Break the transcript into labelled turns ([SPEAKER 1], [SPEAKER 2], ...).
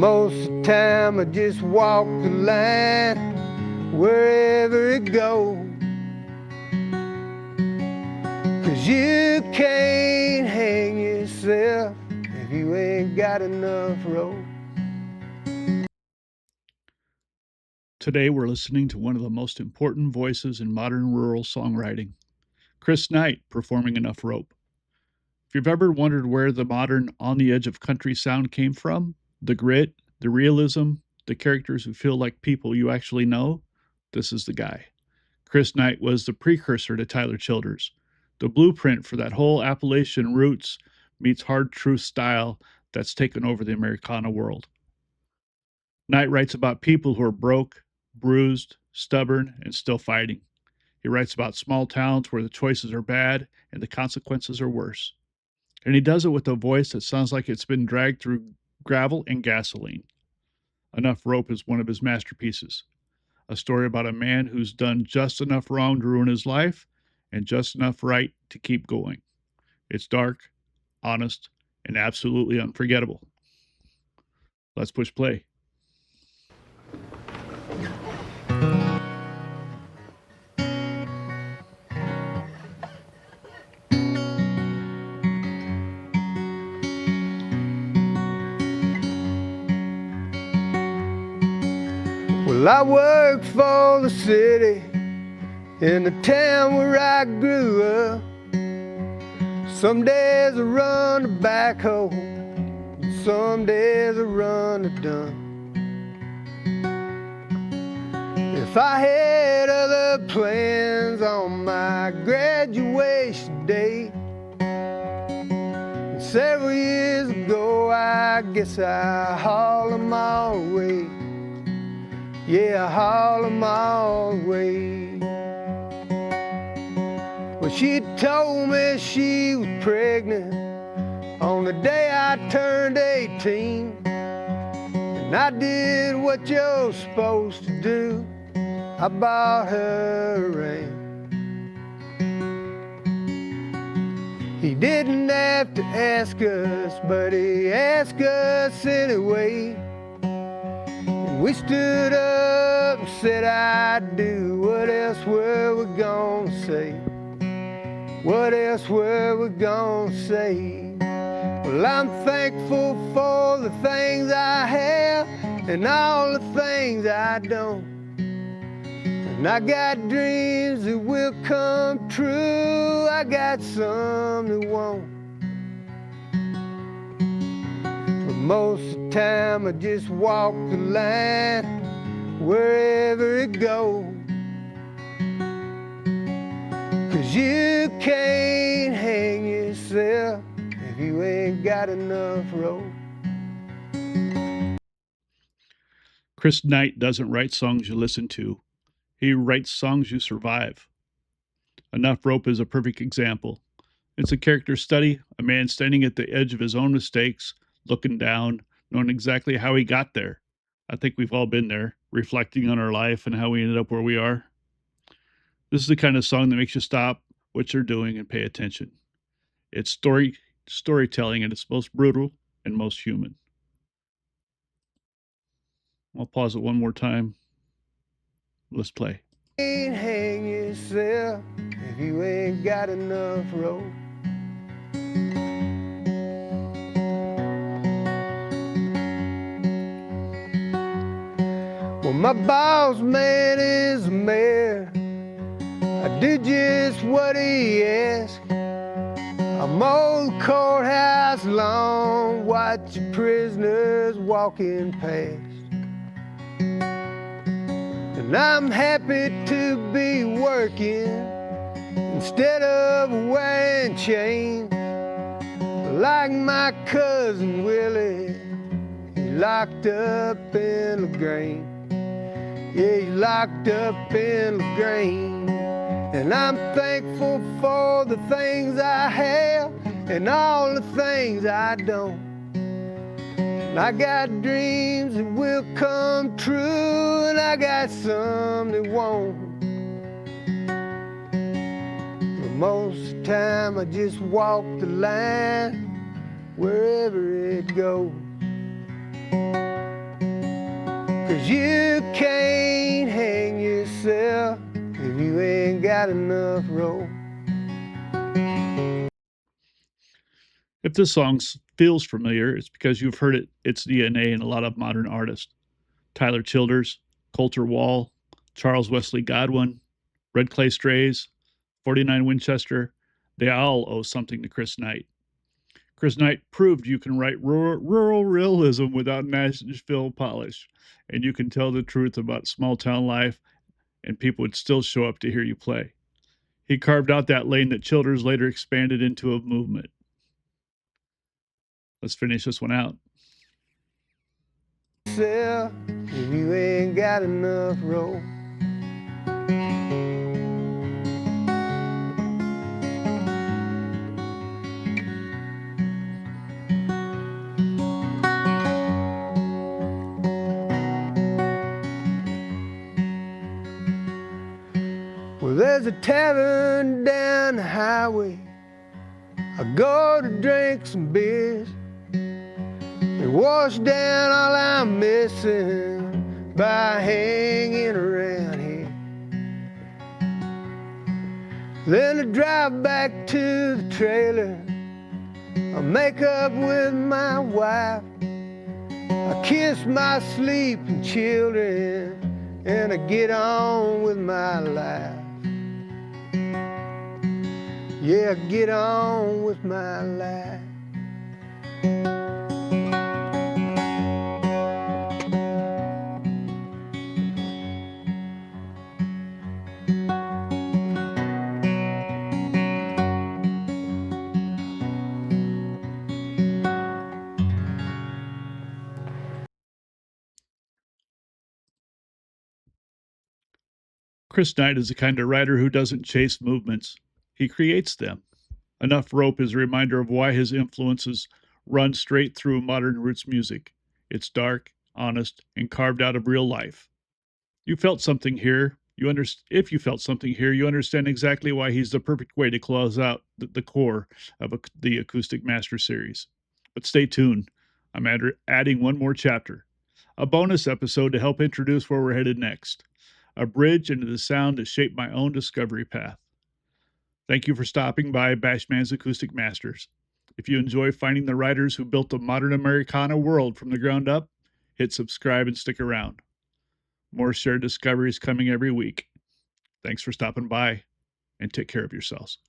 [SPEAKER 1] most of the time I just walk the line wherever it goes. 'Cause you can't hang yourself if you ain't got enough rope.
[SPEAKER 2] Today we're listening to one of the most important voices in modern rural songwriting, Chris Knight performing Enough Rope. If you've ever wondered where the modern on the edge of country sound came from, the grit, the realism, the characters who feel like people you actually know, this is the guy. Chris Knight was the precursor to Tyler Childers, the blueprint for that whole Appalachian roots meets hard truth style that's taken over the Americana world. Knight writes about people who are broke, bruised, stubborn, and still fighting. He writes about small towns where the choices are bad and the consequences are worse. And he does it with a voice that sounds like it's been dragged through gravel and gasoline. Enough Rope is one of his masterpieces, a story about a man who's done just enough wrong to ruin his life and just enough right to keep going. It's dark, honest, and absolutely unforgettable. Let's push play.
[SPEAKER 1] Well, I work for the city in the town where I grew up. Some days I run a backhoe, some days I run a dump. If I had other plans on my graduation day, several years ago I guess I hauled them all away. Yeah, I hauled them all away. Well, she told me she was pregnant on the day I turned 18. And I did what you're supposed to do, I bought her a ring. He didn't have to ask us, but he asked us anyway. We stood up and said, I do. What else were we gonna say? What else were we gonna say? Well, I'm thankful for the things I have and all the things I don't. And I got dreams that will come true. I got some that won't. Most of the time I just walk the line wherever it goes. 'Cause you can't hang yourself if you ain't got enough rope.
[SPEAKER 2] Chris Knight doesn't write songs you listen to. He writes songs you survive. Enough Rope is a perfect example. It's a character study, a man standing at the edge of his own mistakes, looking down, knowing exactly how he got there. I think we've all been there, reflecting on our life and how we ended up where we are. This is the kind of song that makes you stop what you're doing and pay attention. It's storytelling at its most brutal and most human. I'll pause it one more time. Let's play.
[SPEAKER 1] Can't hang yourself if you ain't got enough rope. Well, my boss man is a mayor. I do just what he asks. I mow the courthouse lawn, watching prisoners walking past. And I'm happy to be working instead of wearing chains. Like my cousin Willie, he locked up in the grain. Yeah, he's locked up in the grain. And I'm thankful for the things I have and all the things I don't. And I got dreams that will come true, and I got some that won't. But most of the time I just walk the line wherever it goes. 'cause you can't hang yourself if you ain't got enough rope.
[SPEAKER 2] If this song feels familiar, it's because you've heard its DNA in a lot of modern artists. Tyler Childers, Colter Wall, Charles Wesley Godwin, Red Clay Strays, 49 Winchester, they all owe something to Chris Knight. Chris Knight proved you can write rural realism without Nashville polish, and you can tell the truth about small town life, and people would still show up to hear you play. He carved out that lane that Childers later expanded into a movement. Let's finish this one out.
[SPEAKER 1] If you ain't got enough rope. Well, there's a tavern down the highway. I go to drink some beers. They wash down all I'm missing by hanging around here. Then I drive back to the trailer. I make up with my wife. I kiss my sleeping children, and I get on with my life. Yeah, I get on with my life.
[SPEAKER 2] Chris Knight is the kind of writer who doesn't chase movements. He creates them. Enough Rope is a reminder of why his influences run straight through modern roots music. It's dark, honest, and carved out of real life. You felt something here. If you felt something here, you understand exactly why he's the perfect way to close out the core of the Acoustic Master Series. But stay tuned. I'm adding one more chapter, a bonus episode to help introduce where we're headed next, a bridge into the sound that shaped my own discovery path. Thank you for stopping by Bashman's Acoustic Masters. If you enjoy finding the writers who built the modern Americana world from the ground up, hit subscribe and stick around. More shared discoveries coming every week. Thanks for stopping by, and take care of yourselves.